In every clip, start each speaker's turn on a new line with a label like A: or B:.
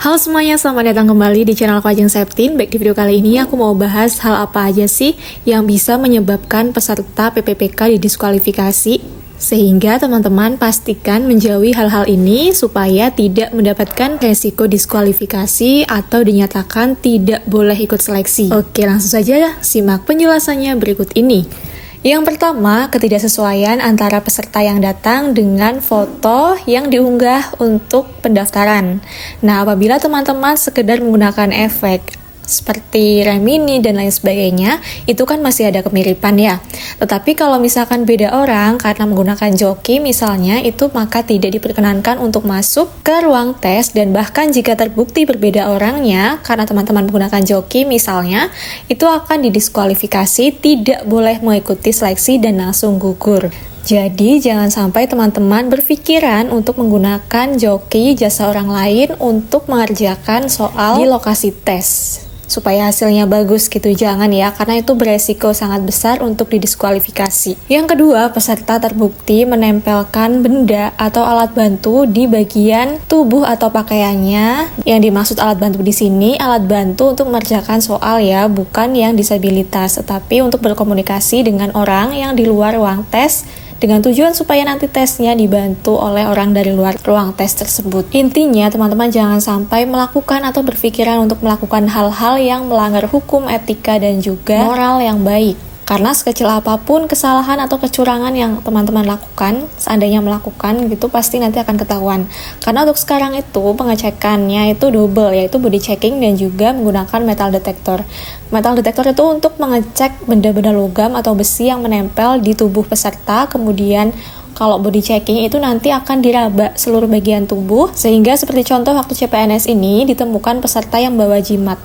A: Halo semuanya, selamat datang kembali di channel Ajeng Septin. Baik, di video kali ini aku mau bahas hal apa aja sih yang bisa menyebabkan peserta PPPK didiskualifikasi. Sehingga teman-teman pastikan menjauhi hal-hal ini supaya tidak mendapatkan resiko diskualifikasi atau dinyatakan tidak boleh ikut seleksi. Oke, langsung saja simak penjelasannya berikut ini. Yang pertama, ketidaksesuaian antara peserta yang datang dengan foto yang diunggah untuk pendaftaran. Nah, apabila teman-teman sekedar menggunakan efek seperti Remini dan lain sebagainya, itu kan masih ada kemiripan ya. Tetapi kalau misalkan beda orang karena menggunakan joki misalnya, itu maka tidak diperkenankan untuk masuk ke ruang tes, dan bahkan jika terbukti berbeda orangnya karena teman-teman menggunakan joki misalnya, itu akan didiskualifikasi, tidak boleh mengikuti seleksi dan langsung gugur. Jadi jangan sampai teman-teman berpikiran untuk menggunakan joki jasa orang lain untuk mengerjakan soal di lokasi tes supaya hasilnya bagus gitu, jangan ya, karena itu beresiko sangat besar untuk didiskualifikasi. Yang kedua, peserta terbukti menempelkan benda atau alat bantu di bagian tubuh atau pakaiannya. Yang dimaksud alat bantu di sini alat bantu untuk mengerjakan soal ya, bukan yang disabilitas, tetapi untuk berkomunikasi dengan orang yang di luar ruang tes, dengan tujuan supaya nanti tesnya dibantu oleh orang dari luar ruang tes tersebut. Intinya, teman-teman jangan sampai melakukan atau berpikiran untuk melakukan hal-hal yang melanggar hukum, etika, dan juga moral yang baik. Karena sekecil apapun kesalahan atau kecurangan yang teman-teman lakukan, seandainya melakukan gitu, pasti nanti akan ketahuan. Karena untuk sekarang itu pengecekannya itu double, yaitu body checking dan juga menggunakan metal detector. Metal detector itu untuk mengecek benda-benda logam atau besi yang menempel di tubuh peserta. Kemudian kalau body checking itu nanti akan diraba seluruh bagian tubuh, sehingga seperti contoh waktu CPNS ini ditemukan peserta yang bawa jimat,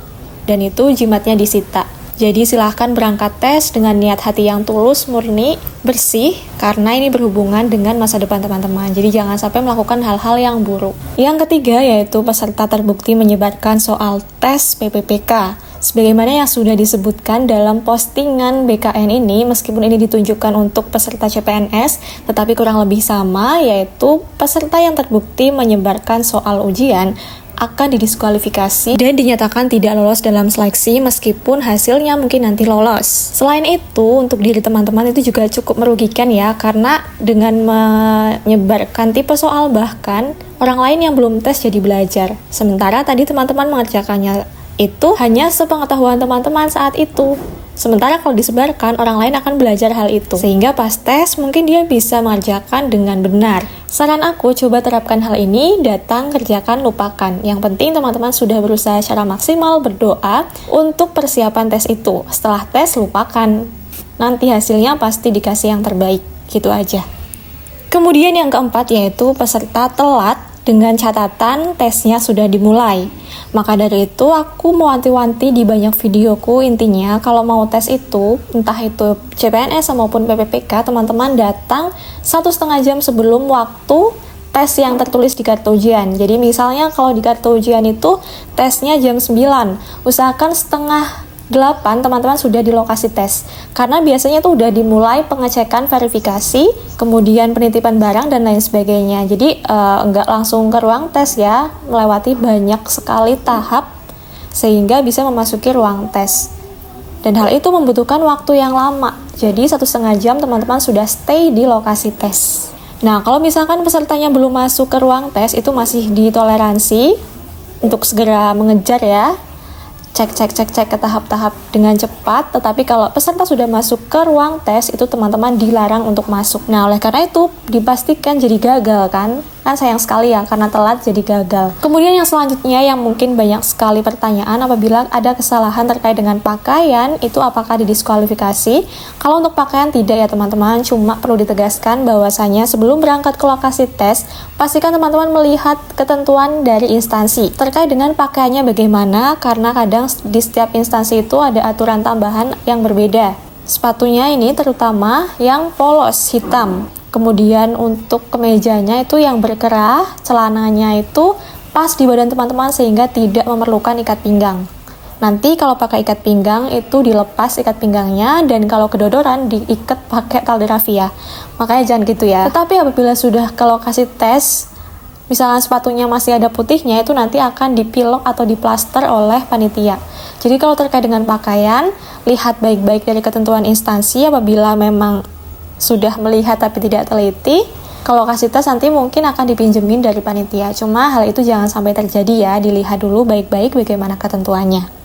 A: dan itu jimatnya disita. Jadi silahkan berangkat tes dengan niat hati yang tulus, murni, bersih, karena ini berhubungan dengan masa depan teman-teman. Jadi jangan sampai melakukan hal-hal yang buruk. Yang ketiga yaitu peserta terbukti menyebarkan soal tes PPPK. Sebagaimana yang sudah disebutkan dalam postingan BKN ini, meskipun ini ditunjukkan untuk peserta CPNS, tetapi kurang lebih sama, yaitu peserta yang terbukti menyebarkan soal ujian akan didiskualifikasi dan dinyatakan tidak lolos dalam seleksi meskipun hasilnya mungkin nanti lolos. Selain itu, untuk diri teman-teman itu juga cukup merugikan ya, karena dengan menyebarkan tipe soal bahkan orang lain yang belum tes jadi belajar. Sementara tadi teman-teman mengerjakannya itu hanya sepengetahuan teman-teman saat itu. Sementara kalau disebarkan, orang lain akan belajar hal itu. Sehingga pas tes, mungkin dia bisa mengerjakan dengan benar. Saran aku, coba terapkan hal ini, datang, kerjakan, lupakan. Yang penting teman-teman sudah berusaha secara maksimal, berdoa untuk persiapan tes itu. Setelah tes, lupakan. Nanti hasilnya pasti dikasih yang terbaik. Gitu aja. Kemudian yang keempat yaitu peserta telat dengan catatan tesnya sudah dimulai. Maka dari itu aku mewanti-wanti di banyak videoku, intinya kalau mau tes itu, entah itu CPNS maupun PPPK, teman-teman datang 1,5 jam sebelum waktu tes yang tertulis di kartu ujian. Jadi misalnya kalau di kartu ujian itu tesnya jam 9, usahakan 7:30 teman-teman sudah di lokasi tes, karena biasanya tuh udah dimulai pengecekan verifikasi, kemudian penitipan barang dan lain sebagainya. Jadi nggak langsung ke ruang tes ya, melewati banyak sekali tahap sehingga bisa memasuki ruang tes, dan hal itu membutuhkan waktu yang lama. Jadi 1,5 jam teman-teman sudah stay di lokasi tes. Nah, kalau misalkan pesertanya belum masuk ke ruang tes, itu masih ditoleransi untuk segera mengejar ya, cek ke tahap-tahap dengan cepat. Tetapi kalau peserta sudah masuk ke ruang tes, itu teman-teman dilarang untuk masuk. Nah, oleh karena itu dipastikan jadi gagal kan sayang sekali ya, karena telat jadi gagal. Kemudian yang selanjutnya yang mungkin banyak sekali pertanyaan, apabila ada kesalahan terkait dengan pakaian, itu apakah didiskualifikasi? Kalau untuk pakaian tidak ya teman-teman, cuma perlu ditegaskan bahwasanya sebelum berangkat ke lokasi tes, pastikan teman-teman melihat ketentuan dari instansi terkait dengan pakaiannya bagaimana, karena kadang di setiap instansi itu ada aturan tambahan yang berbeda. Sepatunya ini terutama yang polos hitam. Kemudian untuk kemejanya itu yang berkerah, celananya itu pas di badan teman-teman sehingga tidak memerlukan ikat pinggang. Nanti kalau pakai ikat pinggang itu dilepas ikat pinggangnya, dan kalau kedodoran diikat pakai tali rafia. Makanya jangan gitu ya. Tetapi apabila sudah ke lokasi tes, misalnya sepatunya masih ada putihnya, itu nanti akan dipilok atau diplaster oleh panitia. Jadi kalau terkait dengan pakaian, lihat baik-baik dari ketentuan instansi. Apabila memang sudah melihat tapi tidak teliti, kalau kasih tas nanti mungkin akan dipinjemin dari panitia. Cuma hal itu jangan sampai terjadi ya, dilihat dulu baik-baik bagaimana ketentuannya.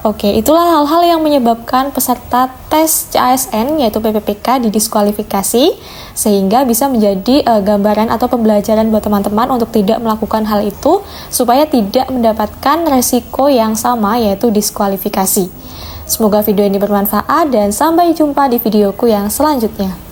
A: Oke, itulah hal-hal yang menyebabkan peserta tes CASN yaitu PPPK didiskualifikasi, sehingga bisa menjadi gambaran atau pembelajaran buat teman-teman untuk tidak melakukan hal itu supaya tidak mendapatkan resiko yang sama yaitu diskualifikasi. Semoga video ini bermanfaat dan sampai jumpa di videoku yang selanjutnya.